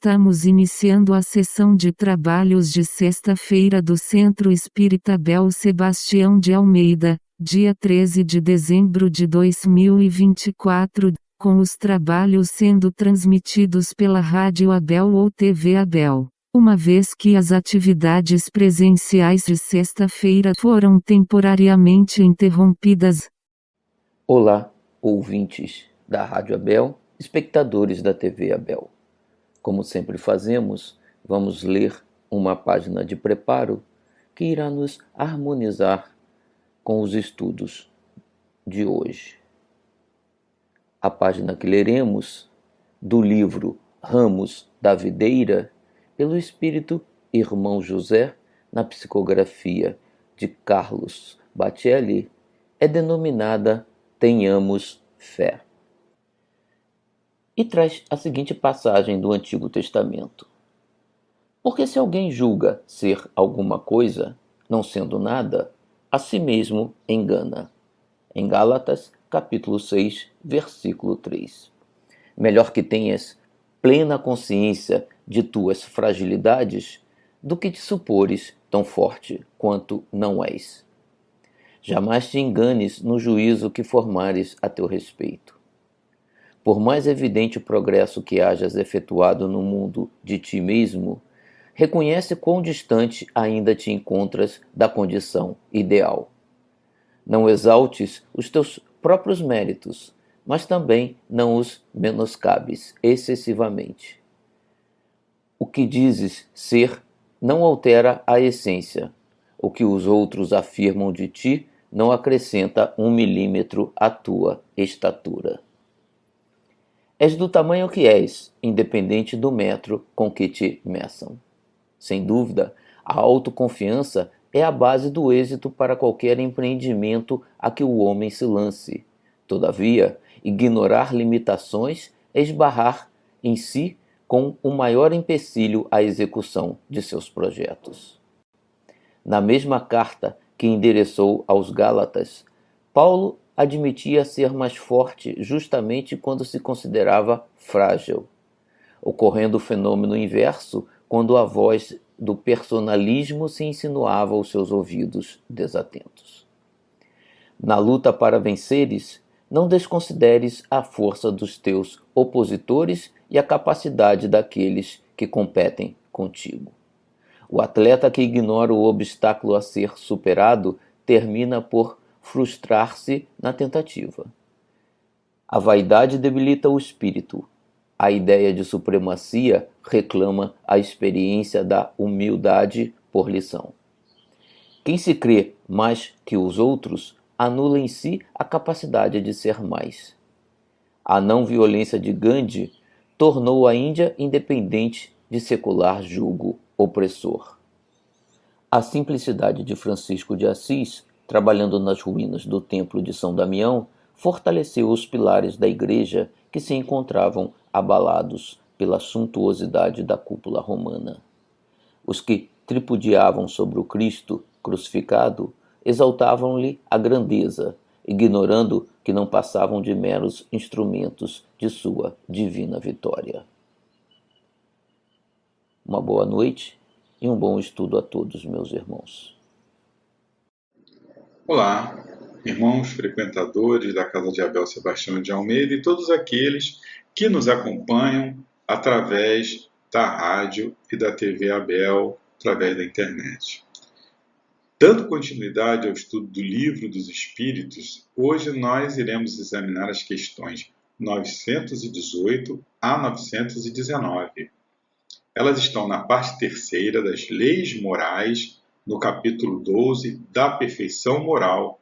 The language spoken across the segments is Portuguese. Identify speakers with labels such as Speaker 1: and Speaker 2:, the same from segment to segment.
Speaker 1: Estamos iniciando a sessão de trabalhos de sexta-feira do Centro Espírita Abel Sebastião de Almeida, dia 13 de dezembro de 2024, com os trabalhos sendo transmitidos pela Rádio Abel ou TV Abel. Uma vez que as atividades presenciais de sexta-feira foram temporariamente interrompidas.
Speaker 2: Olá, ouvintes da Rádio Abel, espectadores da TV Abel. Como sempre fazemos, vamos ler uma página de preparo que irá nos harmonizar com os estudos de hoje. A página que leremos do livro Ramos da Videira, pelo Espírito Irmão José, na psicografia de Carlos Batelli, é denominada Tenhamos Fé. E traz a seguinte passagem do Antigo Testamento. Porque se alguém julga ser alguma coisa, não sendo nada, a si mesmo engana. Em Gálatas, capítulo 6, versículo 3. Melhor que tenhas plena consciência de tuas fragilidades do que te supores tão forte quanto não és. Jamais te enganes no juízo que formares a teu respeito. Por mais evidente o progresso que hajas efetuado no mundo de ti mesmo, reconhece quão distante ainda te encontras da condição ideal. Não exaltes os teus próprios méritos, mas também não os menoscabes excessivamente. O que dizes ser não altera a essência. O que os outros afirmam de ti não acrescenta 1 milímetro à tua estatura. És do tamanho que és, independente do metro com que te meçam. Sem dúvida, a autoconfiança é a base do êxito para qualquer empreendimento a que o homem se lance. Todavia, ignorar limitações é esbarrar em si com o maior empecilho à execução de seus projetos. Na mesma carta que endereçou aos Gálatas, Paulo admitia ser mais forte justamente quando se considerava frágil, ocorrendo o fenômeno inverso quando a voz do personalismo se insinuava aos seus ouvidos desatentos. Na luta para venceres, não desconsideres a força dos teus opositores e a capacidade daqueles que competem contigo. O atleta que ignora o obstáculo a ser superado termina por frustrar-se na tentativa. A vaidade debilita o espírito. A ideia de supremacia reclama a experiência da humildade por lição. Quem se crê mais que os outros anula em si a capacidade de ser mais. A não violência de Gandhi tornou a Índia independente de secular jugo opressor. A simplicidade de Francisco de Assis, trabalhando nas ruínas do Templo de São Damião, fortaleceu os pilares da igreja que se encontravam abalados pela suntuosidade da cúpula romana. Os que tripudiavam sobre o Cristo crucificado exaltavam-lhe a grandeza, ignorando que não passavam de meros instrumentos de sua divina vitória. Uma boa noite e um bom estudo a todos, meus irmãos.
Speaker 3: Olá, irmãos frequentadores da Casa de Abel Sebastião de Almeida e todos aqueles que nos acompanham através da rádio e da TV Abel, através da internet. Dando continuidade ao estudo do Livro dos Espíritos, hoje nós iremos examinar as questões 918 a 919. Elas estão na parte terceira das Leis Morais, no capítulo 12 da Perfeição Moral,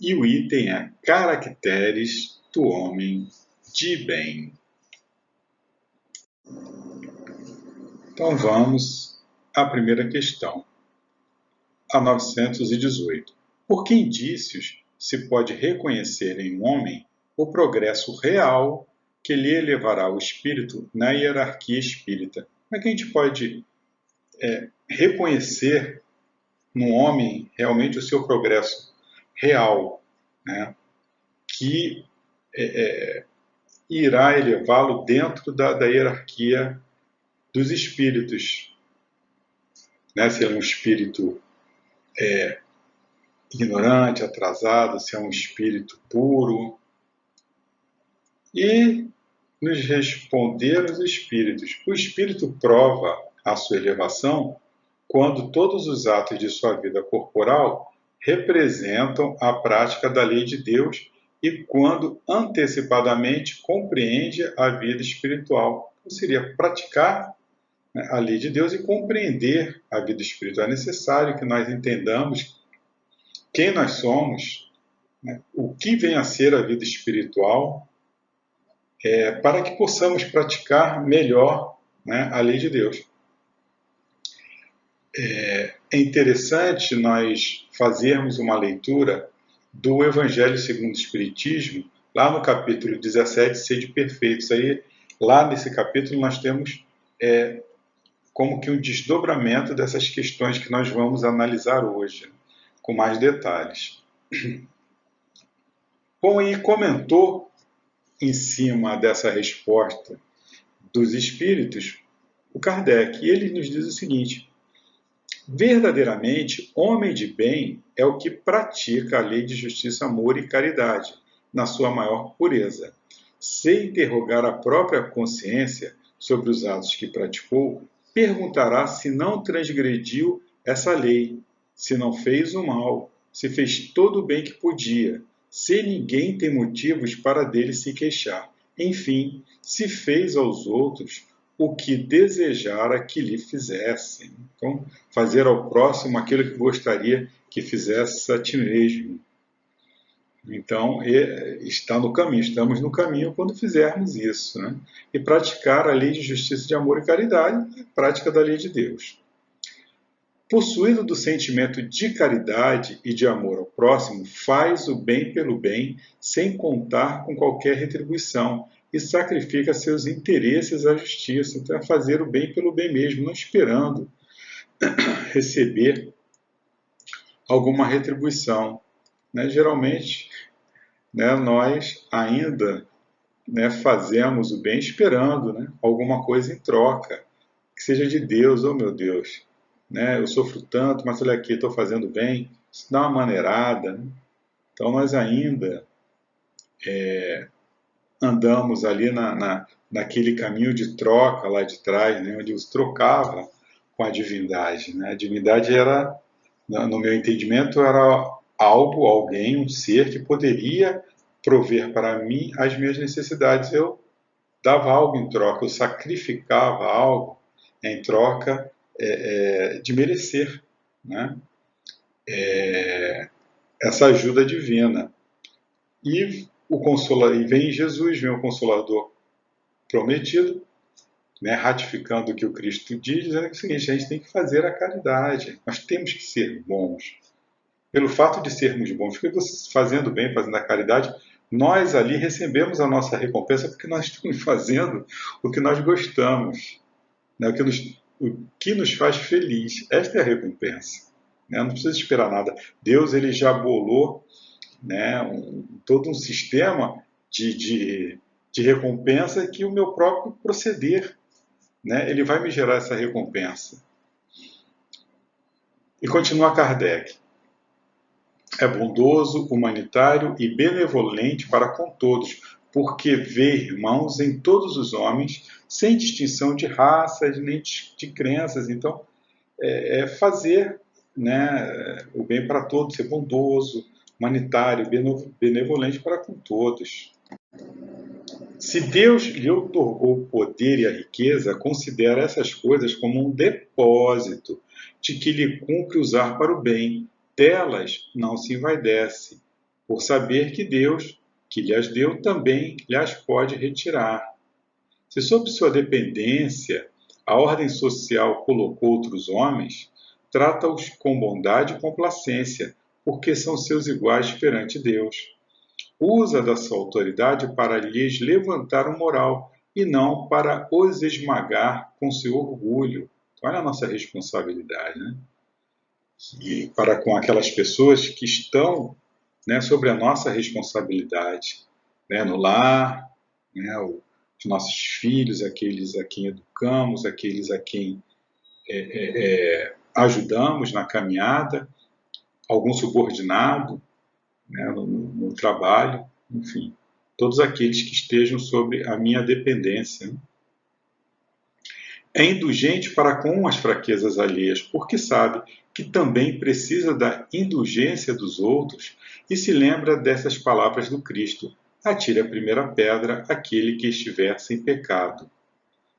Speaker 3: e o item é Caracteres do Homem de Bem. Então vamos à primeira questão, a 918. Por que indícios se pode reconhecer em um homem o progresso real que lhe elevará o espírito na hierarquia espírita? Como é que a gente pode reconhecer no homem realmente o seu progresso real, né, que irá elevá-lo dentro da hierarquia dos espíritos, né? Se é um espírito ignorante, atrasado, se é um espírito puro. E nos responderam os espíritos. O espírito prova a sua elevação quando todos os atos de sua vida corporal representam a prática da lei de Deus e quando antecipadamente compreende a vida espiritual. Então, seria praticar, né, a lei de Deus e compreender a vida espiritual. É necessário que nós entendamos quem nós somos, né, o que vem a ser a vida espiritual, para que possamos praticar melhor, né, a lei de Deus. É interessante nós fazermos uma leitura do Evangelho segundo o Espiritismo, lá no capítulo 17, Sede Perfeitos. Aí, lá nesse capítulo nós temos como que um desdobramento dessas questões que nós vamos analisar hoje, com mais detalhes. Bom, e comentou em cima dessa resposta dos espíritos o Kardec, e ele nos diz o seguinte: verdadeiramente, homem de bem é o que pratica a lei de justiça, amor e caridade, na sua maior pureza. Se interrogar a própria consciência sobre os atos que praticou, perguntará se não transgrediu essa lei, se não fez o mal, se fez todo o bem que podia, se ninguém tem motivos para dele se queixar. Enfim, se fez aos outros o que desejara que lhe fizessem. Então, fazer ao próximo aquilo que gostaria que fizesse a ti mesmo. Então, está no caminho, estamos no caminho quando fizermos isso, né? E praticar a lei de justiça, de amor e caridade, a prática da lei de Deus. Possuído do sentimento de caridade e de amor ao próximo, faz o bem pelo bem, sem contar com qualquer retribuição, e sacrifica seus interesses à justiça. Então, é fazer o bem pelo bem mesmo, não esperando receber alguma retribuição, né? Geralmente, né, nós ainda, né, fazemos o bem esperando, né, alguma coisa em troca, que seja de Deus. Oh meu Deus, né, eu sofro tanto, mas olha aqui, estou fazendo bem. Isso dá uma maneirada, né? Então nós ainda andamos ali naquele caminho de troca lá de trás, né, onde os trocava com a divindade, né? A divindade era, no meu entendimento, era algo, alguém, um ser que poderia prover para mim as minhas necessidades. Eu dava algo em troca, eu sacrificava algo em troca de merecer, né, essa ajuda divina. E vem Jesus, vem o Consolador prometido, né, ratificando o que o Cristo diz, dizendo que é o seguinte: a gente tem que fazer a caridade, nós temos que ser bons. Pelo fato de sermos bons, fazendo bem, fazendo a caridade, nós ali recebemos a nossa recompensa, porque nós estamos fazendo o que nós gostamos, né, o que nos faz feliz. Esta é a recompensa, né? Não precisa esperar nada. Deus, ele já bolou, né, todo um sistema de recompensa, que o meu próprio proceder, né, ele vai me gerar essa recompensa. E continua Kardec: é bondoso, humanitário e benevolente para com todos, porque vê irmãos em todos os homens, sem distinção de raças nem de crenças. Então, fazer, né, o bem para todos, ser bondoso, humanitário, benevolente para com todos. Se Deus lhe otorgou o poder e a riqueza, considera essas coisas como um depósito de que lhe cumpre usar para o bem. Delas não se envaidece, por saber que Deus, que lhe as deu, também lhes pode retirar. Se sob sua dependência a ordem social colocou outros homens, trata-os com bondade e complacência, porque são seus iguais perante Deus. Usa da sua autoridade para lhes levantar o moral, e não para os esmagar com seu orgulho. Então, olha a nossa responsabilidade, né? E para com aquelas pessoas que estão, né, sobre a nossa responsabilidade, né, no lar, né, os nossos filhos, aqueles a quem educamos, aqueles a quem ajudamos na caminhada, algum subordinado, né, no trabalho, enfim, todos aqueles que estejam sob a minha dependência. É indulgente para com as fraquezas alheias, porque sabe que também precisa da indulgência dos outros e se lembra dessas palavras do Cristo: atire a primeira pedra aquele que estiver sem pecado.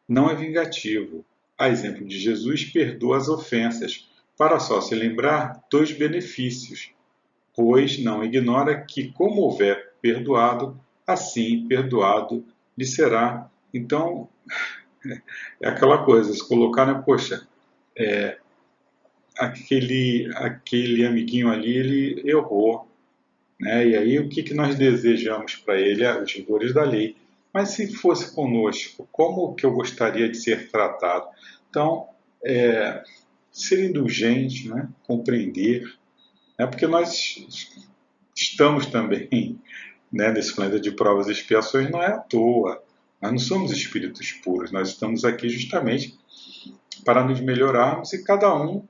Speaker 3: Não é vingativo. A exemplo de Jesus, perdoa as ofensas, para só se lembrar dos benefícios, pois não ignora que, como houver perdoado, assim perdoado lhe será. Então, é aquela coisa, se colocar, né, poxa, aquele amiguinho ali, ele errou, né? E aí o que nós desejamos para ele? Os rigores da lei. Mas se fosse conosco, como que eu gostaria de ser tratado? Então, ser indulgente, né? Compreender, né? Porque nós estamos também, né, nesse planeta de provas e expiações, não é à toa. Nós não somos espíritos puros, nós estamos aqui justamente para nos melhorarmos e cada um,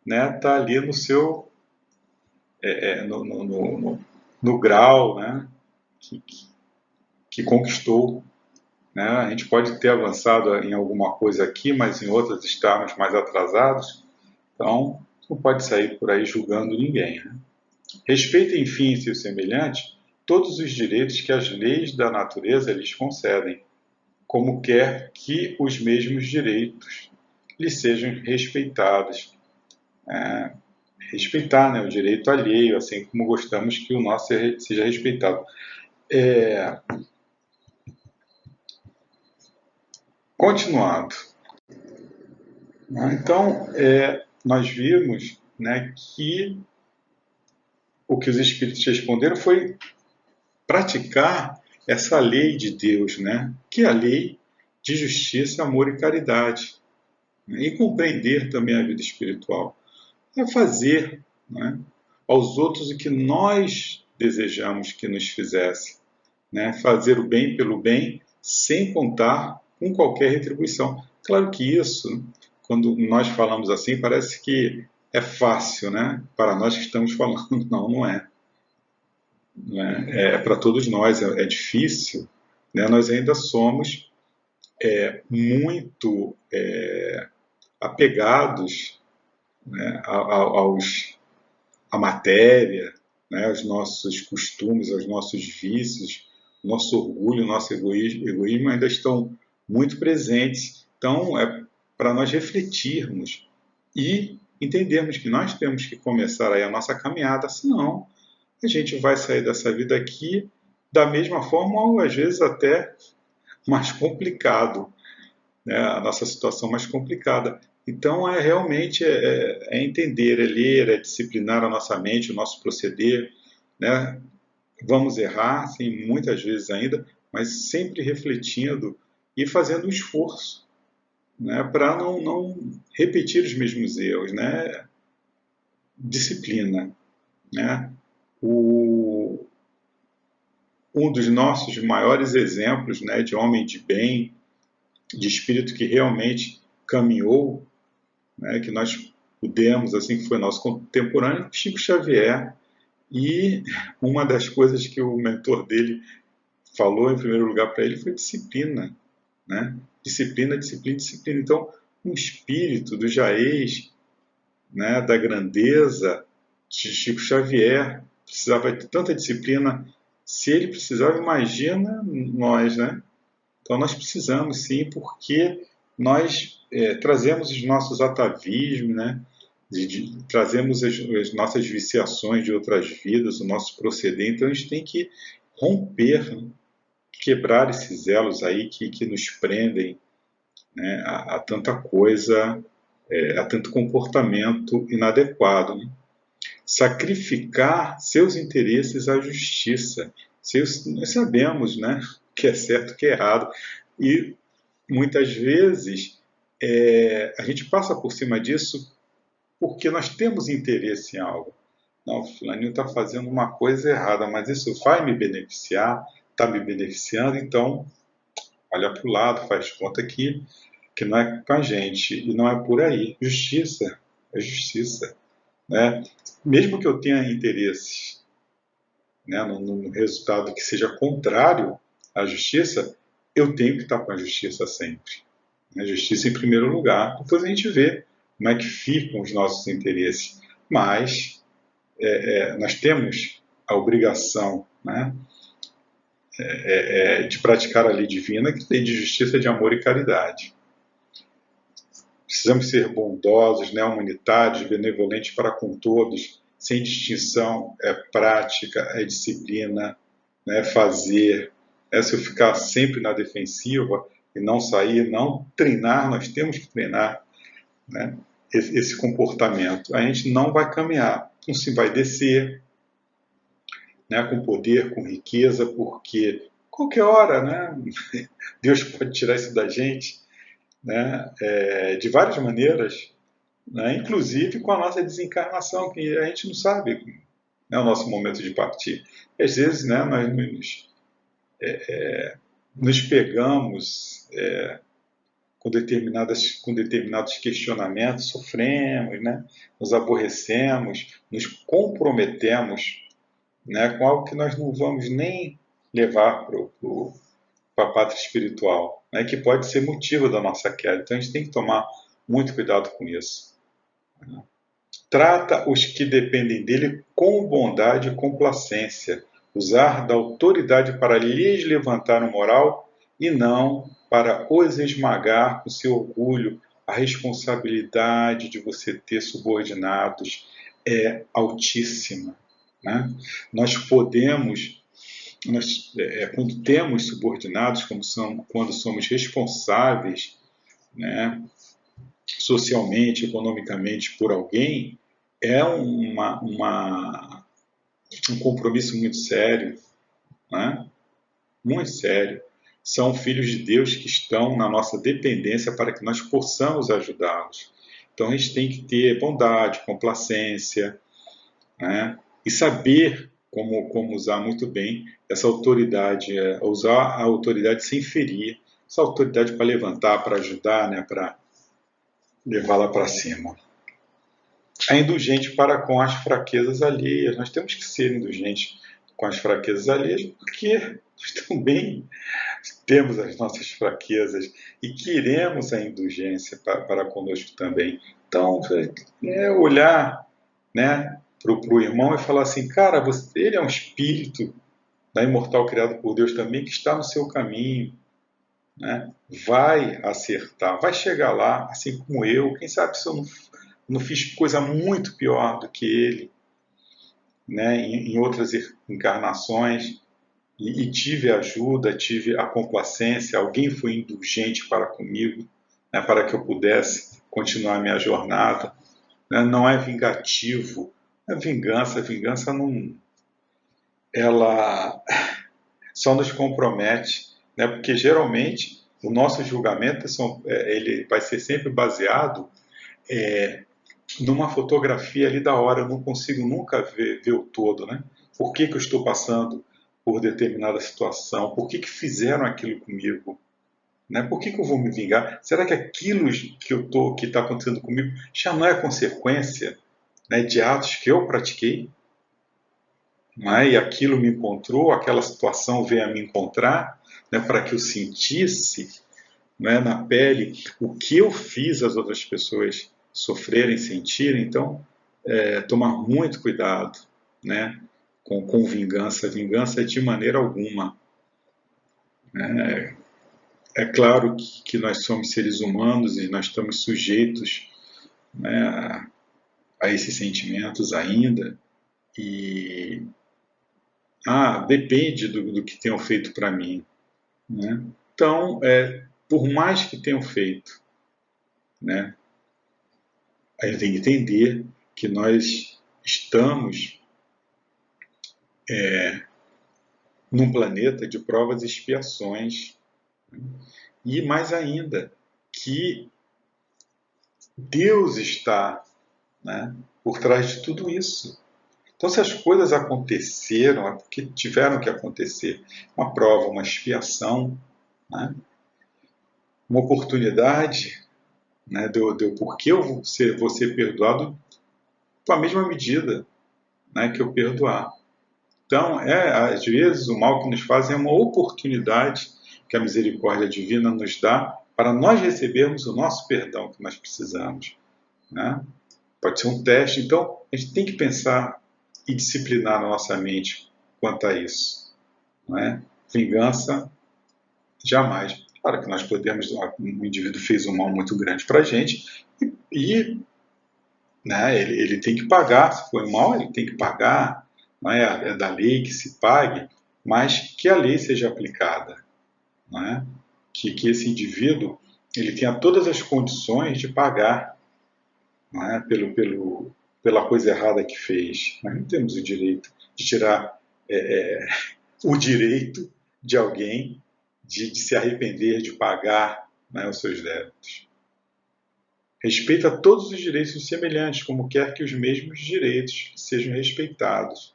Speaker 3: né, está ali no seu no grau, né, que conquistou. Né? A gente pode ter avançado em alguma coisa aqui, mas em outras estarmos mais atrasados. Então, não pode sair por aí julgando ninguém. Né? Respeita, enfim, seu semelhante todos os direitos que as leis da natureza lhes concedem, como quer que os mesmos direitos lhes sejam respeitados. Respeitar, né, o direito alheio, assim como gostamos que o nosso seja respeitado. Continuando. Então, nós vimos, né, que o que os espíritos responderam foi praticar essa lei de Deus, né, que é a lei de justiça, amor e caridade, né, e compreender também a vida espiritual. É fazer, né, aos outros o que nós desejamos que nos fizesse, né, fazer o bem pelo bem, sem contar com qualquer retribuição. Claro que isso, quando nós falamos assim, parece que é fácil, né? Para nós que estamos falando. Não, não é. Não é, para todos nós é difícil. Né? Nós ainda somos muito apegados, né, à matéria, né, aos nossos costumes, aos nossos vícios, nosso orgulho, nosso egoísmo ainda estão muito presentes. Então, é para nós refletirmos e entendermos que nós temos que começar aí a nossa caminhada, senão a gente vai sair dessa vida aqui da mesma forma ou às vezes até mais complicado, né? A nossa situação mais complicada. Então, realmente entender, ler, disciplinar a nossa mente, o nosso proceder, né? Vamos errar, sim, muitas vezes ainda, mas sempre refletindo e fazendo um esforço, né, para não repetir os mesmos erros, né? Disciplina, né? Um dos nossos maiores exemplos, né, de homem de bem, de espírito que realmente caminhou, né, que nós pudemos, assim, que foi nosso contemporâneo, Chico Xavier. E uma das coisas que o mentor dele falou em primeiro lugar para ele foi disciplina, né? Disciplina, disciplina, disciplina. Então, um espírito do Jaez, né, da grandeza de Chico Xavier, precisava de tanta disciplina. Se ele precisava, imagina nós, né? Então, nós precisamos sim, porque nós trazemos os nossos atavismos, né? Trazemos as nossas viciações de outras vidas, o nosso proceder. Então, a gente tem que romper, né? Quebrar esses elos aí que nos prendem, né, a tanta coisa, a tanto comportamento inadequado. Né? Sacrificar seus interesses à justiça. Nós sabemos, né, o que é certo e o que é errado. E muitas vezes a gente passa por cima disso porque nós temos interesse em algo. Não, o fulaninho está fazendo uma coisa errada, mas isso vai me beneficiar, está me beneficiando, então olha para o lado, faz conta que não é com a gente, e não é por aí. Justiça é justiça, né? Mesmo que eu tenha interesses, né, no resultado que seja contrário à justiça, eu tenho que estar com a justiça sempre. A justiça em primeiro lugar, depois a gente vê como é que ficam os nossos interesses. Mas nós temos a obrigação, né, de praticar a lei divina, que é a lei de justiça, de amor e caridade. Precisamos ser bondosos, né, humanitários, benevolentes para com todos, sem distinção, prática, disciplina, né, fazer. Se eu ficar sempre na defensiva e não sair, não treinar, nós temos que treinar, né, esse comportamento. A gente não vai caminhar, não se vai descer, né, com poder, com riqueza, porque qualquer hora, né, Deus pode tirar isso da gente, né, de várias maneiras, né, inclusive com a nossa desencarnação, que a gente não sabe, né, o nosso momento de partir. E, às vezes, né, nós nos pegamos com determinados questionamentos, sofremos, né, nos aborrecemos, nos comprometemos, né, com algo que nós não vamos nem levar para a pátria espiritual, né, que pode ser motivo da nossa queda. Então a gente tem que tomar muito cuidado com isso. Trata os que dependem dele com bondade e complacência, usar da autoridade para lhes levantar o moral e não para os esmagar com seu orgulho. A responsabilidade de você ter subordinados é altíssima, né? Nós podemos, quando temos subordinados, quando somos responsáveis, né, socialmente, economicamente por alguém, é um compromisso muito sério, né? Muito sério. São filhos de Deus que estão na nossa dependência para que nós possamos ajudá-los. Então a gente tem que ter bondade, complacência, né? E saber como usar muito bem essa autoridade, usar a autoridade sem ferir, essa autoridade para levantar, para ajudar, né? Para levá-la para cima. É indulgente para com as fraquezas alheias. Nós temos que ser indulgentes com as fraquezas alheias, porque nós também temos as nossas fraquezas e queremos a indulgência para conosco também. Então, olhar, né, para o irmão e falar assim, cara, ele é um espírito, né, imortal criado por Deus também, que está no seu caminho, né? Vai acertar, vai chegar lá, assim como eu. Quem sabe se eu não fiz coisa muito pior do que ele, né, em outras encarnações, e tive ajuda, tive a complacência, alguém foi indulgente para comigo, né, para que eu pudesse continuar a minha jornada, né? Não é vingativo, é vingança. A vingança não, ela só nos compromete, né, porque geralmente o nosso julgamento ele vai ser sempre baseado numa fotografia ali da hora. Eu não consigo nunca ver o todo, né? Por que eu estou passando por determinada situação? Por que fizeram aquilo comigo? Né? Por que eu vou me vingar? Será que aquilo que está acontecendo comigo já não é consequência, né, de atos que eu pratiquei? Né? E aquilo me encontrou, aquela situação veio a me encontrar, né, para que eu sentisse, né, na pele o que eu fiz as outras pessoas sofrerem, sentirem. Então, tomar muito cuidado, né, com vingança. Vingança de maneira alguma. É claro que nós somos seres humanos e nós estamos sujeitos, né, a esses sentimentos ainda, e depende do que tenham feito para mim, né? Então, por mais que tenham feito, né, a gente tem que entender que nós estamos num planeta de provas e expiações, né? E mais ainda, que Deus está, né, por trás de tudo isso. Então, se as coisas aconteceram, é porque tiveram que acontecer. Uma prova, uma expiação, né? uma oportunidade, né, de porque eu vou ser perdoado com a mesma medida, né, que eu perdoar. Então, às vezes, o mal que nos fazem é uma oportunidade que a misericórdia divina nos dá para nós recebermos o nosso perdão que nós precisamos, né? Pode ser um teste. Então, a gente tem que pensar e disciplinar a nossa mente quanto a isso, não é? Vingança, jamais. Claro que nós podemos, um indivíduo fez um mal muito grande para a gente e né, ele tem que pagar. Se foi mal, ele tem que pagar. Não é da lei que se pague, mas que a lei seja aplicada, não é? Que esse indivíduo ele tenha todas as condições de pagar, não é? Pela coisa errada que fez. Nós não temos o direito de tirar o direito de alguém de se arrepender, de pagar, né, os seus débitos. Respeita todos os direitos dos semelhantes, como quer que os mesmos direitos sejam respeitados.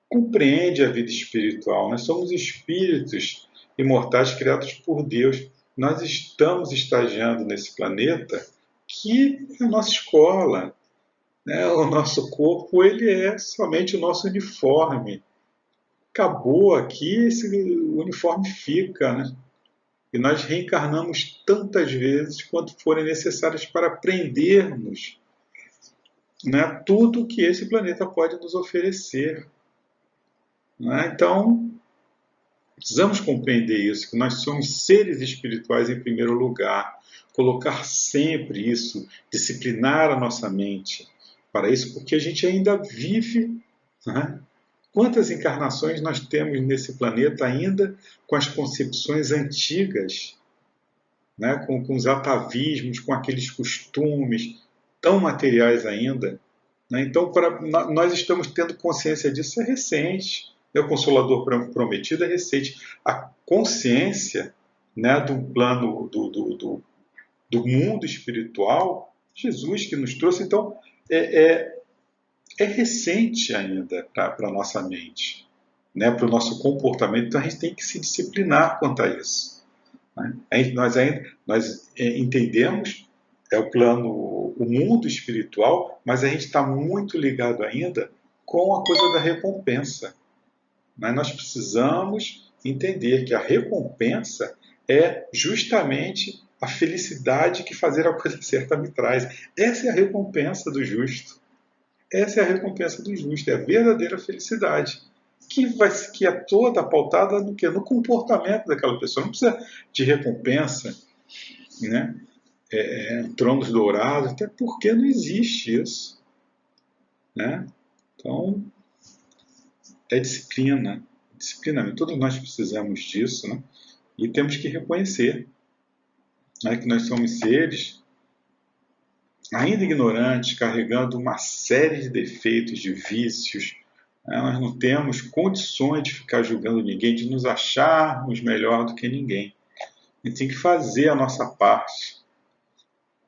Speaker 3: Compreende a vida espiritual. Nós somos espíritos imortais criados por Deus. Nós estamos estagiando nesse planeta que é a nossa escola, né? O nosso corpo ele é somente o nosso uniforme. Acabou aqui, esse uniforme fica, né? E nós reencarnamos tantas vezes quanto forem necessárias para aprendermos, né, tudo que esse planeta pode nos oferecer. Né? Então, precisamos compreender isso, que nós somos seres espirituais em primeiro lugar. Colocar sempre isso, disciplinar a nossa mente para isso, porque a gente ainda vive, né? Quantas encarnações nós temos nesse planeta ainda com as concepções antigas, né? com os atavismos, com aqueles costumes tão materiais ainda. Né? Então, nós estamos tendo consciência disso é recente. O Consolador Prometido é recente. A consciência, né, do plano do mundo espiritual, Jesus que nos trouxe, então, é recente ainda para a nossa mente, né, para o nosso comportamento. Então a gente tem que se disciplinar quanto a isso. Né? Nós entendemos o mundo espiritual, mas a gente está muito ligado ainda com a coisa da recompensa. Né? Nós precisamos entender que a recompensa é justamente a felicidade que fazer a coisa certa me traz. Essa é a recompensa do justo. Essa é a recompensa do justo, é a verdadeira felicidade, que é toda pautada no quê? No comportamento daquela pessoa. Não precisa de recompensa, né? Tronos dourados, até porque não existe isso. Né? Então, é disciplina. Todos nós precisamos disso, né? E temos que reconhecer, né, que nós somos seres ainda ignorantes, carregando uma série de defeitos, de vícios. Né? Nós não temos condições de ficar julgando ninguém, de nos acharmos melhor do que ninguém. A gente tem que fazer a nossa parte.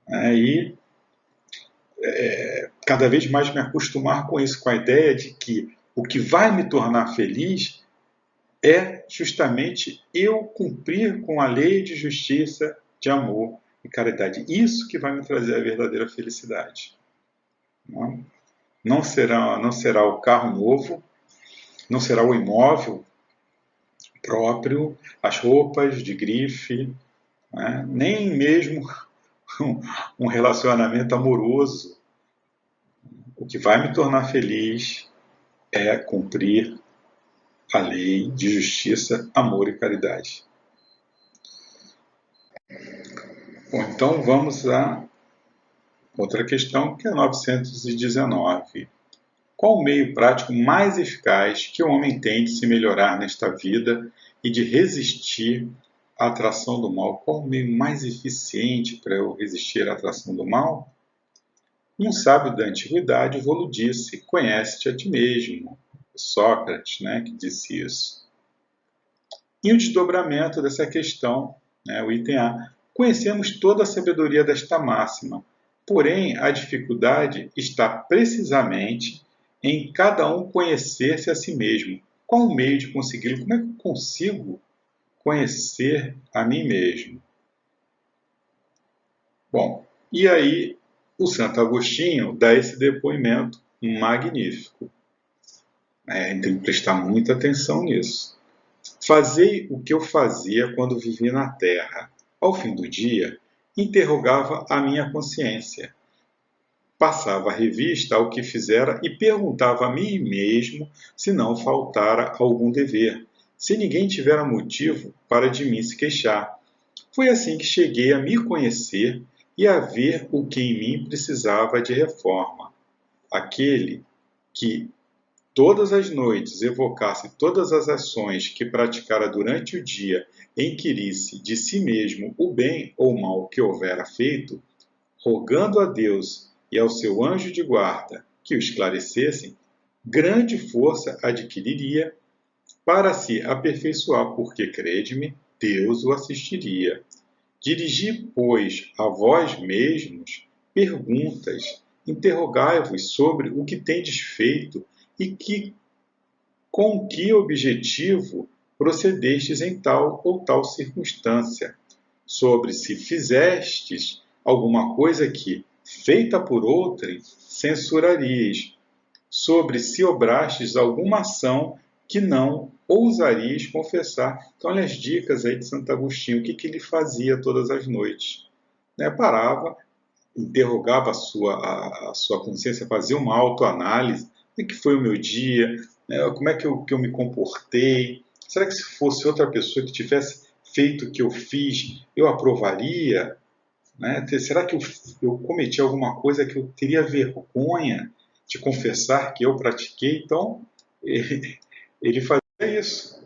Speaker 3: E cada vez mais me acostumar com isso, com a ideia de que o que vai me tornar feliz é justamente eu cumprir com a lei de justiça, de amor e caridade. Isso que vai me trazer a verdadeira felicidade. Não será o carro novo, não será o imóvel próprio, as roupas de grife, né? Nem mesmo um relacionamento amoroso. O que vai me tornar feliz é cumprir a lei de justiça, amor e caridade. Bom, então vamos a outra questão, que é 919. Qual o meio prático mais eficaz que o homem tem de se melhorar nesta vida e de resistir à atração do mal? Qual o meio mais eficiente para eu resistir à atração do mal? Um sábio da antiguidade vô-lo disse: conhece-te a ti mesmo. Sócrates, né, que disse isso. E o desdobramento dessa questão, né, o item A. Conhecemos toda a sabedoria desta máxima, porém a dificuldade está precisamente em cada um conhecer-se a si mesmo. Qual o meio de consegui-lo? Como é que eu consigo conhecer a mim mesmo? Bom, e aí o Santo Agostinho dá esse depoimento magnífico. Tem que prestar muita atenção nisso. Fazei o que eu fazia quando vivia na terra. Ao fim do dia, interrogava a minha consciência. Passava a revista ao que fizera e perguntava a mim mesmo se não faltara algum dever, se ninguém tivera motivo para de mim se queixar. Foi assim que cheguei a me conhecer e a ver o que em mim precisava de reforma. Aquele que todas as noites evocasse todas as ações que praticara durante o dia, inquirisse de si mesmo o bem ou mal que houvera feito, rogando a Deus e ao seu anjo de guarda que o esclarecessem, grande força adquiriria para se aperfeiçoar, porque, crede-me, Deus o assistiria. Dirigi, pois, a vós mesmos perguntas, interrogai-vos sobre o que tendes feito e com que objetivo procedestes em tal ou tal circunstância, sobre se fizestes alguma coisa que, feita por outrem, censurarias, sobre se obrastes alguma ação que não ousarias confessar. Então, olha as dicas aí de Santo Agostinho, o que ele fazia todas as noites. Parava, interrogava a sua consciência, fazia uma autoanálise, como é que foi o meu dia, como é que eu me comportei, será que se fosse outra pessoa que tivesse feito o que eu fiz, eu aprovaria? Será que eu cometi alguma coisa que eu teria vergonha de confessar que eu pratiquei? Então, ele fazia isso.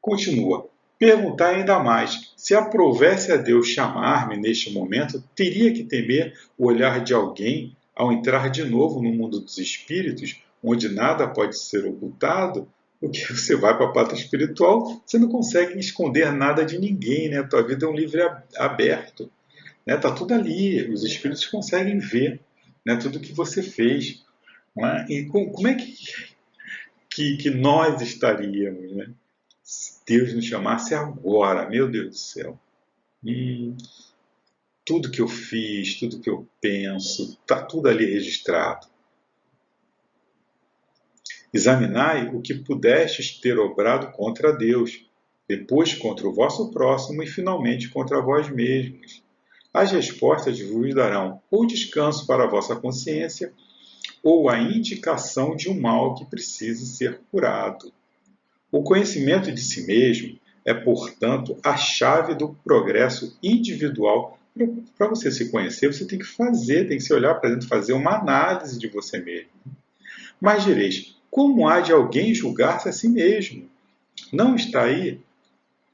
Speaker 3: Continua. Perguntar ainda mais. Se aprovesse a Deus chamar-me neste momento, teria que temer o olhar de alguém ao entrar de novo no mundo dos espíritos, onde nada pode ser ocultado? Porque você vai para a pátria espiritual, você não consegue esconder nada de ninguém, A tua vida é um livro aberto, Tá tudo ali, os espíritos conseguem ver, tudo que você fez, E como é que nós estaríamos, se Deus nos chamasse agora, meu Deus do céu? Tudo que eu fiz, tudo que eu penso, está tudo ali registrado. Examinai o que pudestes ter obrado contra Deus, depois contra o vosso próximo e finalmente contra vós mesmos. As respostas vos darão ou descanso para a vossa consciência, ou a indicação de um mal que precise ser curado. O conhecimento de si mesmo é, portanto, a chave do progresso individual. Para você se conhecer, você tem que se olhar para dentro, fazer uma análise de você mesmo. Mas direis, como há de alguém julgar-se a si mesmo? Não está aí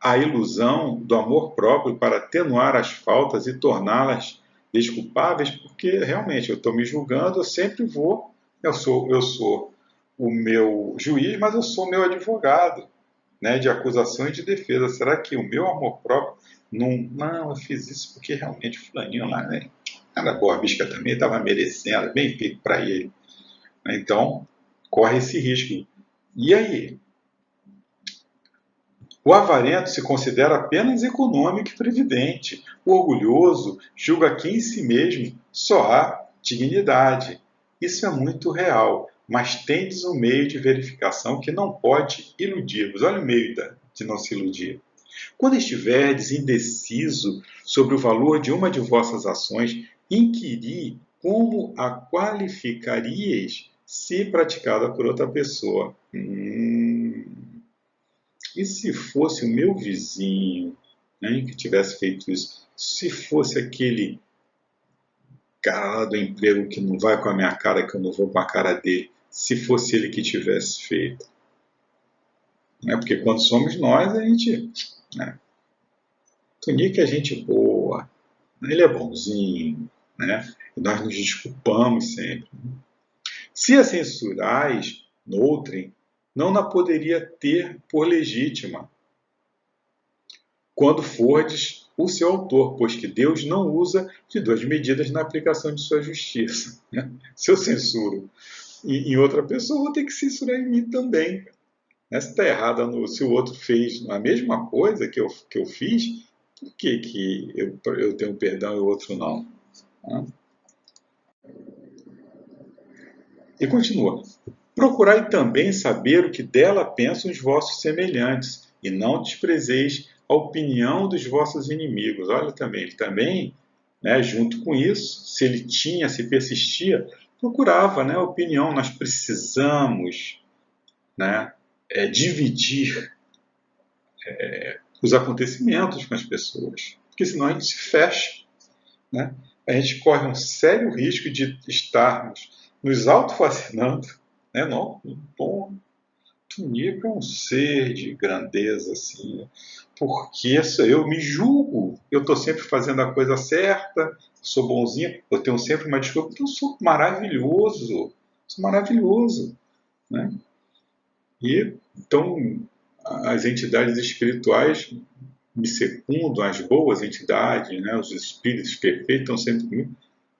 Speaker 3: a ilusão do amor próprio para atenuar as faltas e torná-las desculpáveis? Porque realmente eu estou me julgando, eu sempre vou, eu sou o meu juiz, mas eu sou o meu advogado, de acusação e de defesa. Será que o meu amor próprio não, eu fiz isso porque realmente fulaninho lá, era boa bisca também, estava merecendo, bem feito para ele. Então, corre esse risco. E aí? O avarento se considera apenas econômico e previdente. O orgulhoso julga que em si mesmo só há dignidade. Isso é muito real, mas tendes um meio de verificação que não pode iludir-vos. Olha o meio de não se iludir. Quando estiverdes indeciso sobre o valor de uma de vossas ações, inquiri como a qualificaríeis se praticada por outra pessoa. E se fosse o meu vizinho, que tivesse feito isso? Se fosse aquele cara lá do emprego que não vai com a minha cara, que eu não vou com a cara dele, se fosse ele que tivesse feito? Porque quando somos nós, a gente... Tonique é gente boa, ele é bonzinho, e nós nos desculpamos sempre. Se a censurais noutrem, não na poderia ter por legítima, quando fordes o seu autor, pois que Deus não usa de duas medidas na aplicação de sua justiça. Se eu censuro em outra pessoa, eu vou ter que censurar em mim também. Se está errada, se o outro fez a mesma coisa que eu fiz, Por que eu tenho perdão e o outro não? Né? E continua. Procurai também saber o que dela pensam os vossos semelhantes, e não desprezeis a opinião dos vossos inimigos. Olha também, ele também, né, junto com isso, se persistia, procurava, né, a opinião. Nós precisamos, né, dividir os acontecimentos com as pessoas, porque senão a gente se fecha, né? A gente corre um sério risco de estarmos nos autofascinando, né? Não, bom, Tunico é um ser de grandeza, assim, né? Porque eu me julgo, eu estou sempre fazendo a coisa certa, sou bonzinho, eu tenho sempre uma desculpa, então eu sou maravilhoso, né? E então as entidades espirituais me secundam, as boas entidades, né, os espíritos perfeitos estão sempre comigo.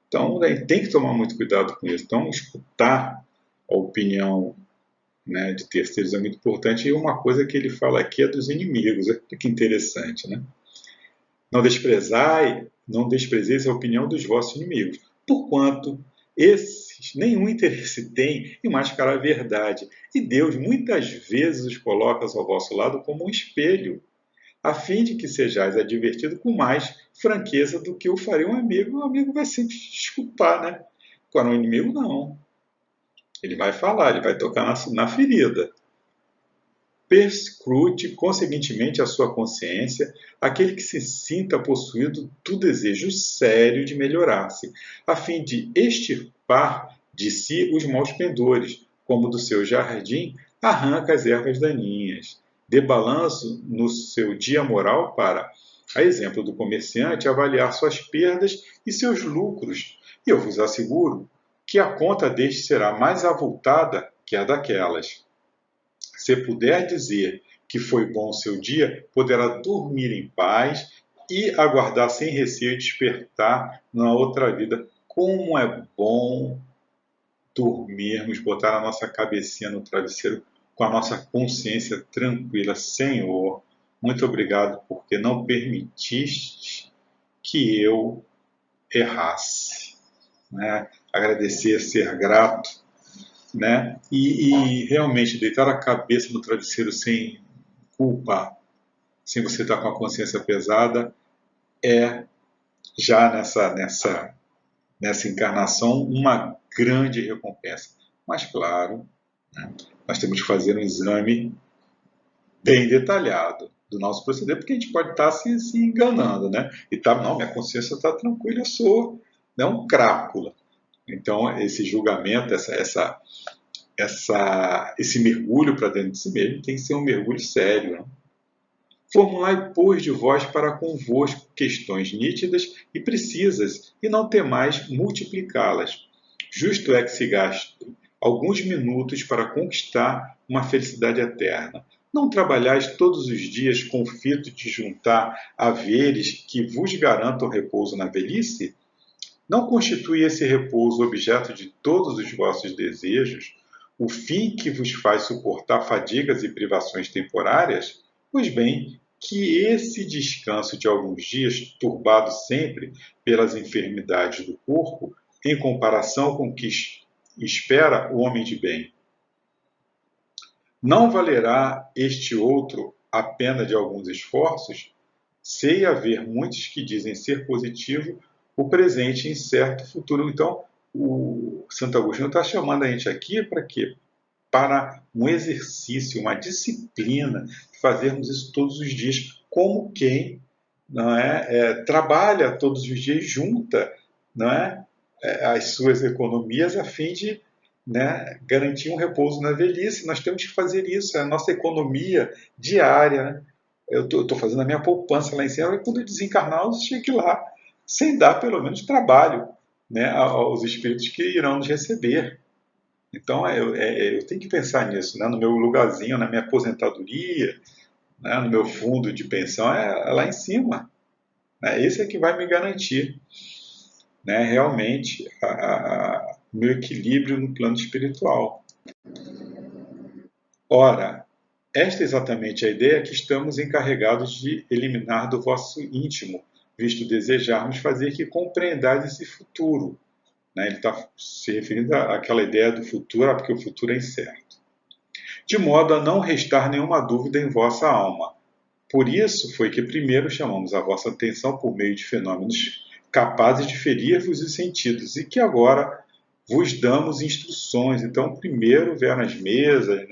Speaker 3: Então, tem que tomar muito cuidado com isso. Então, escutar a opinião, né, de terceiros é muito importante. E uma coisa que ele fala aqui é dos inimigos. Olha que interessante, né? Não desprezeis a opinião dos vossos inimigos, porquanto esses nenhum interesse têm em mascarar a verdade. E Deus muitas vezes os coloca ao vosso lado como um espelho, a fim de que sejais advertido com mais franqueza do que o faria um amigo. O amigo vai sempre desculpar, né? Agora, um inimigo não. Ele vai falar, ele vai tocar na ferida. Perscrute, conseguintemente, a sua consciência, aquele que se sinta possuído do desejo sério de melhorar-se, a fim de extirpar de si os maus pendores, como do seu jardim arranca as ervas daninhas. Dê balanço no seu dia moral para, a exemplo do comerciante, avaliar suas perdas e seus lucros. E eu vos asseguro que a conta deste será mais avultada que a daquelas. Se puder dizer que foi bom o seu dia, poderá dormir em paz e aguardar sem receio despertar na outra vida. Como é bom dormirmos, botar a nossa cabecinha no travesseiro com a nossa consciência tranquila. Senhor, muito obrigado porque não permitiste que eu errasse. Né? Agradecer, ser grato, né? E realmente deitar a cabeça no travesseiro sem culpa, sem você estar com a consciência pesada, é já nessa encarnação uma grande recompensa. Mas claro, né, nós temos que fazer um exame bem detalhado do nosso proceder, porque a gente pode estar se enganando, né? E tá, não, minha consciência está tranquila, eu sou, né, um crápula. Então, esse julgamento, esse mergulho para dentro de si mesmo tem que ser um mergulho sério. Né? Formulai, pois, de vós para convosco questões nítidas e precisas, e não temais multiplicá-las. Justo é que se gaste alguns minutos para conquistar uma felicidade eterna. Não trabalhais todos os dias com o fito de juntar haveres que vos garantam repouso na velhice? Não constitui esse repouso objeto de todos os vossos desejos, o fim que vos faz suportar fadigas e privações temporárias? Pois bem, que esse descanso de alguns dias, turbado sempre pelas enfermidades do corpo, em comparação com o que espera o homem de bem, não valerá este outro a pena de alguns esforços? Sei haver muitos que dizem ser positivo o presente incerto futuro. Então, o Santo Agostinho está chamando a gente aqui para quê? Para um exercício, uma disciplina, fazermos isso todos os dias, como quem não trabalha todos os dias, junta não as suas economias a fim de, né, garantir um repouso na velhice. Nós temos que fazer isso, é a nossa economia diária. Né? Eu estou fazendo a minha poupança lá em cima, e quando eu desencarnar, eu chego lá, sem dar pelo menos trabalho, né, aos espíritos que irão nos receber. Então, eu tenho que pensar nisso, né, no meu lugarzinho, na minha aposentadoria, né, no meu fundo de pensão, é lá em cima. Né, esse é que vai me garantir, né, realmente o meu equilíbrio no plano espiritual. Ora, Esta é exatamente a ideia que estamos encarregados de eliminar do vosso íntimo, visto desejarmos fazer que compreendais esse futuro. Ele está se referindo àquela ideia do futuro, porque o futuro é incerto. De modo a não restar nenhuma dúvida em vossa alma. Por isso foi que primeiro chamamos a vossa atenção por meio de fenômenos capazes de ferir-vos os sentidos, e que agora vos damos instruções. Então, primeiro vieram as mesas,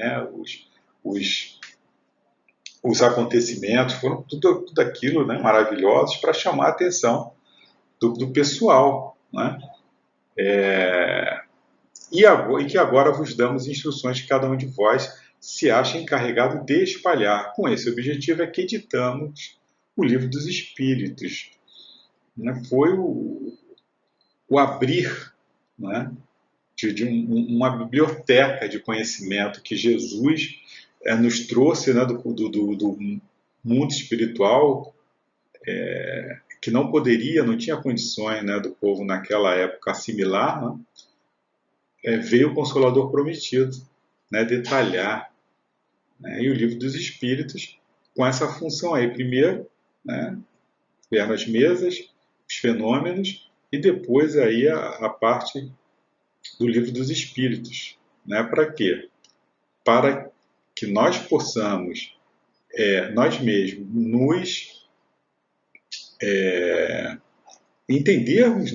Speaker 3: os acontecimentos, foram tudo aquilo, maravilhosos para chamar a atenção do pessoal. E que agora vos damos instruções que cada um de vós se acha encarregado de espalhar. Com esse objetivo é que editamos o Livro dos Espíritos. Foi o abrir de uma biblioteca de conhecimento que Jesus nos trouxe do mundo espiritual, que não tinha condições do povo naquela época assimilar. Veio o Consolador Prometido, detalhar. E o Livro dos Espíritos, com essa função aí. Primeiro, vieram as mesas, os fenômenos, e depois aí a parte do Livro dos Espíritos. Para quê? Para que nós possamos, nós mesmos, nos entendermos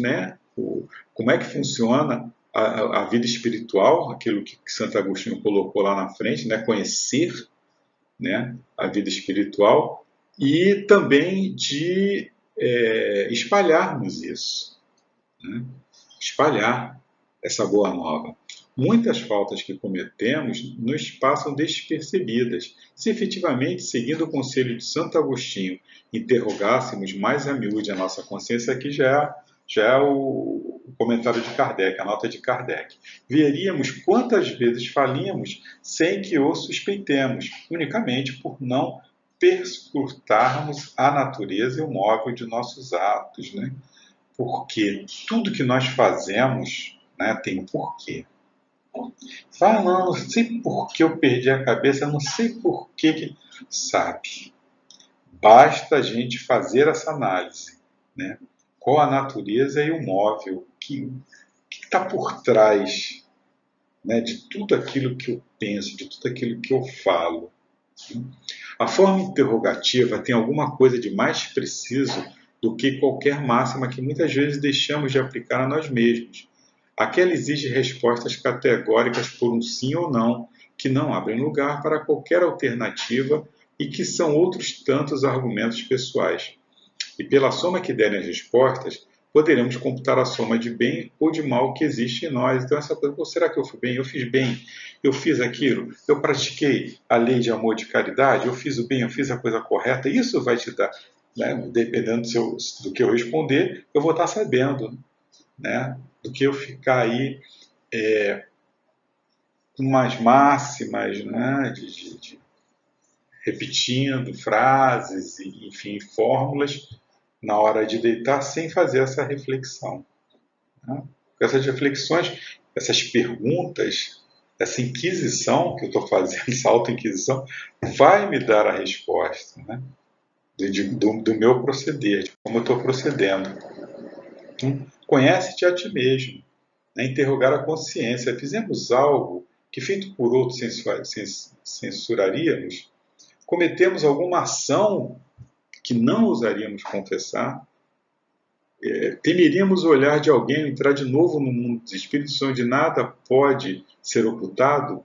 Speaker 3: como é que funciona a vida espiritual, aquilo que Santo Agostinho colocou lá na frente, conhecer a vida espiritual, e também de espalharmos isso, espalhar essa boa nova. Muitas faltas que cometemos nos passam despercebidas. Se efetivamente, seguindo o conselho de Santo Agostinho, interrogássemos mais a miúde a nossa consciência, aqui já é o comentário de Kardec, a nota de Kardec. Veríamos quantas vezes falíamos sem que o suspeitemos, unicamente por não perscrutarmos a natureza e o móvel de nossos atos. Porque tudo que nós fazemos tem um porquê. Não sei por que eu perdi a cabeça, não sei por que... Sabe? Basta a gente fazer essa análise, qual a natureza e o móvel, que está por trás de tudo aquilo que eu penso, de tudo aquilo que eu falo. A forma interrogativa tem alguma coisa de mais preciso do que qualquer máxima que muitas vezes deixamos de aplicar a nós mesmos. Aquela exige respostas categóricas por um sim ou não, que não abrem lugar para qualquer alternativa e que são outros tantos argumentos pessoais. E pela soma que derem as respostas, poderemos computar a soma de bem ou de mal que existe em nós. Então, essa coisa, será que eu fui bem? Eu fiz bem? Eu fiz aquilo? Eu pratiquei a lei de amor e de caridade? Eu fiz o bem? Eu fiz a coisa correta? Isso vai te dar, dependendo do que eu responder, eu vou estar sabendo, do que eu ficar aí com umas máximas, de repetindo frases, enfim, fórmulas, na hora de deitar, sem fazer essa reflexão. Essas reflexões, essas perguntas, essa inquisição que eu estou fazendo, essa auto-inquisição, vai me dar a resposta do meu proceder, de como eu estou procedendo. Conhece-te a ti mesmo, interrogar a consciência. Fizemos algo que, feito por outros, censuraríamos? Cometemos alguma ação que não ousaríamos confessar? Temeríamos o olhar de alguém entrar de novo no mundo dos espíritos, onde nada pode ser ocultado?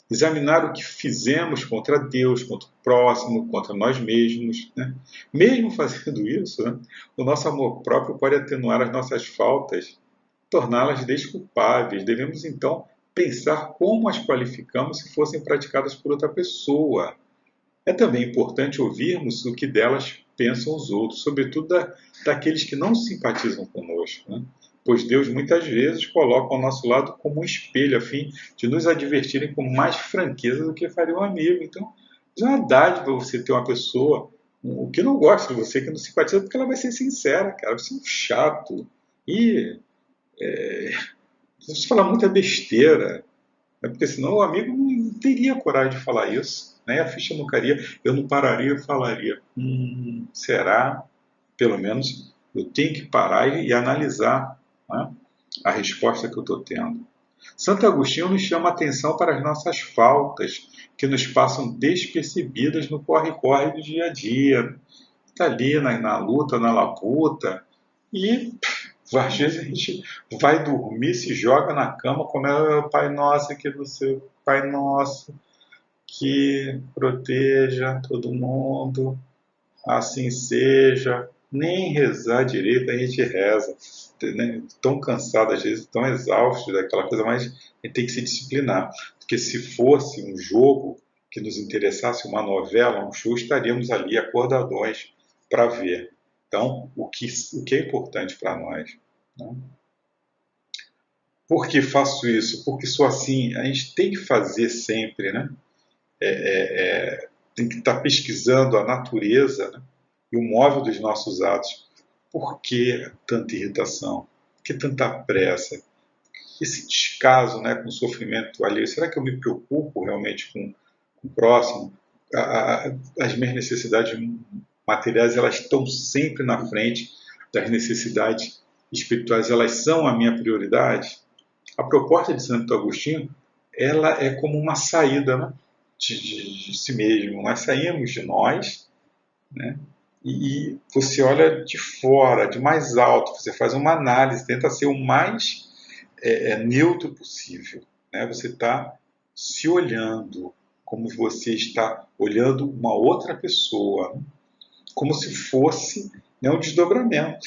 Speaker 3: Examinar o que fizemos contra Deus, contra o próximo, contra nós mesmos. Mesmo fazendo isso, o nosso amor próprio pode atenuar as nossas faltas, torná-las desculpáveis. Devemos, então, pensar como as qualificamos se fossem praticadas por outra pessoa. É também importante ouvirmos o que delas pensam os outros, sobretudo daqueles que não simpatizam conosco, pois Deus muitas vezes coloca ao nosso lado como um espelho, a fim de nos advertirem com mais franqueza do que faria um amigo. Então, é uma dádiva você ter uma pessoa que não gosta de você, que não simpatiza, porque ela vai ser sincera, cara, vai ser um chato. E você fala muita besteira, porque senão o amigo não teria coragem de falar isso. né? A ficha não cairia, eu não pararia e falaria, será? Pelo menos eu tenho que parar e analisar, né, a resposta que eu estou tendo. Santo Agostinho nos chama a atenção para as nossas faltas, que nos passam despercebidas no corre-corre do dia a dia. Está ali na luta, na labuta, e às vezes a gente vai dormir, se joga na cama, como é o Pai Nosso, que do seu Pai Nosso, que proteja todo mundo, assim seja. Nem rezar direito a gente reza, né? Tão cansado às vezes, tão exausto daquela coisa, mas a gente tem que se disciplinar, porque se fosse um jogo que nos interessasse, uma novela, um show, estaríamos ali acordadões para ver. Então, o que é importante para nós, né? Por que faço isso? Porque sou assim. A gente tem que fazer sempre, né? Tem que estar pesquisando a natureza, né, e o móvel dos nossos atos. Por que tanta irritação? Por que tanta pressa? Esse descaso, né, com o sofrimento alheio? Será que eu me preocupo realmente com o próximo? As minhas necessidades materiais, elas estão sempre na frente das necessidades espirituais, elas são a minha prioridade? A proposta de Santo Agostinho, ela é como uma saída, né, de si mesmo. Nós saímos de nós, né, e você olha de fora, de mais alto, você faz uma análise, tenta ser o mais neutro possível, né? Você está se olhando como você está olhando uma outra pessoa, como se fosse, né, um desdobramento,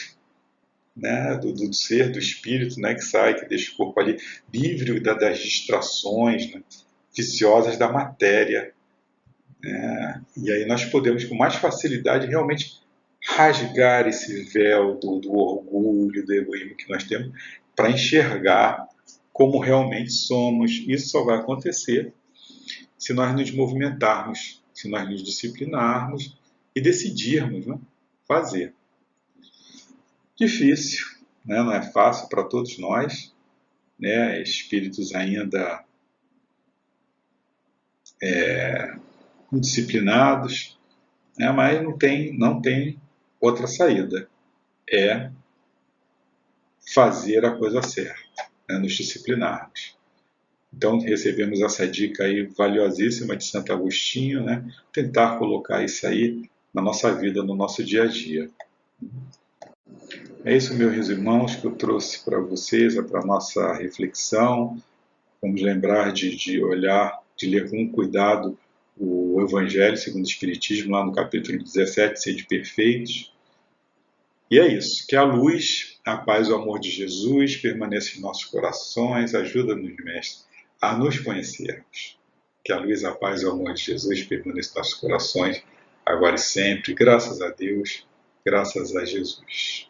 Speaker 3: né, do ser, do espírito, né, que sai, que deixa o corpo ali livre das distrações, né, viciosas da matéria. E aí nós podemos com mais facilidade realmente rasgar esse véu do orgulho, do egoísmo que nós temos, para enxergar como realmente somos. Isso só vai acontecer se nós nos movimentarmos, se nós nos disciplinarmos e decidirmos, né, fazer. Difícil, né? Não é fácil para todos nós, né? Espíritos ainda indisciplinados, né? Mas não tem outra saída. É fazer a coisa certa, né? Nos disciplinarmos. Então recebemos essa dica aí valiosíssima de Santo Agostinho, né? Tentar colocar isso aí na nossa vida, no nosso dia a dia. É isso, meus irmãos, que eu trouxe para vocês, para a nossa reflexão. Vamos lembrar de olhar, de ler com cuidado o Evangelho segundo o Espiritismo, lá no capítulo 17, Sede Perfeitos. E é isso, que a luz, a paz e o amor de Jesus permaneçam em nossos corações, ajuda-nos, Mestre, a nos conhecermos. Que a luz, a paz e o amor de Jesus permaneçam em nossos corações, agora e sempre, graças a Deus, graças a Jesus.